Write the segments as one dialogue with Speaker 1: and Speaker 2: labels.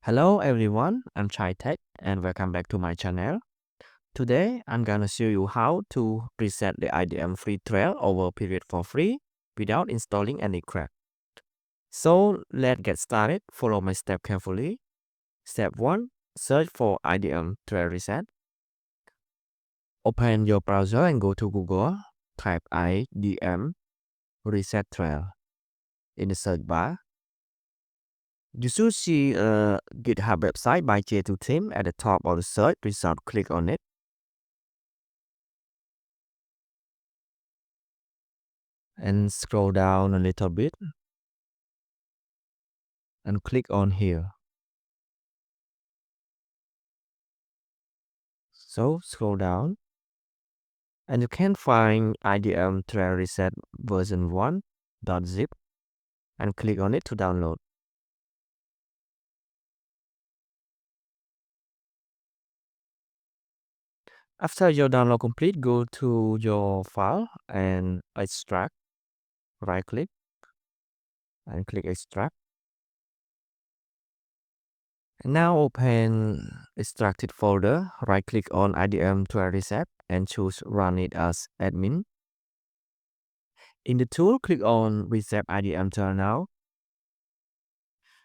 Speaker 1: Hello everyone, I'm Chai Tech and welcome back to my channel. Today I'm gonna show you how to reset the IDM free trial over period for free without installing any crack. So let's get started. Follow my step carefully. Step 1. Search for IDM trail reset. Open your browser and go to Google. Type IDM reset trail in the search bar. You should see a GitHub website by J2 Team at the top of the search result. Click on it. And scroll down a little bit and click on here. So scroll down and you can find IDM Trail Reset version 1.zip and click on it to download. After your download complete, go to your file and extract. Right click and click extract. And now open extracted folder. Right click on IDM Trail Reset and choose run it as admin. In the tool, click on reset IDM Trail now.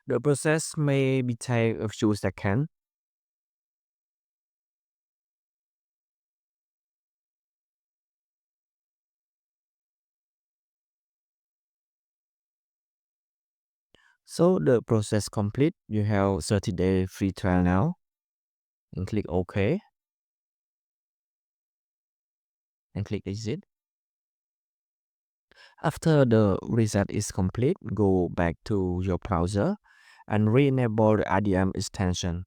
Speaker 1: The process may be take a few seconds. So the process complete. You have 30-day free trial now. And click OK. And click exit. After the reset is complete, go back to your browser and re-enable the IDM extension.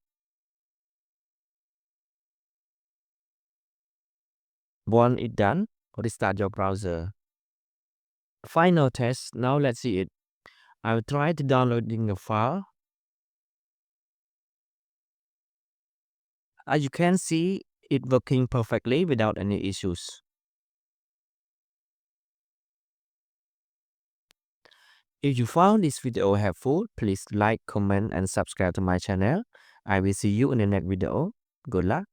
Speaker 1: Once it's done, restart your browser. Final test. Now let's see it. I will try to downloading the file. As you can see, it working perfectly without any issues. If you found this video helpful, please like, comment and subscribe to my channel. I will see you in the next video. Good luck.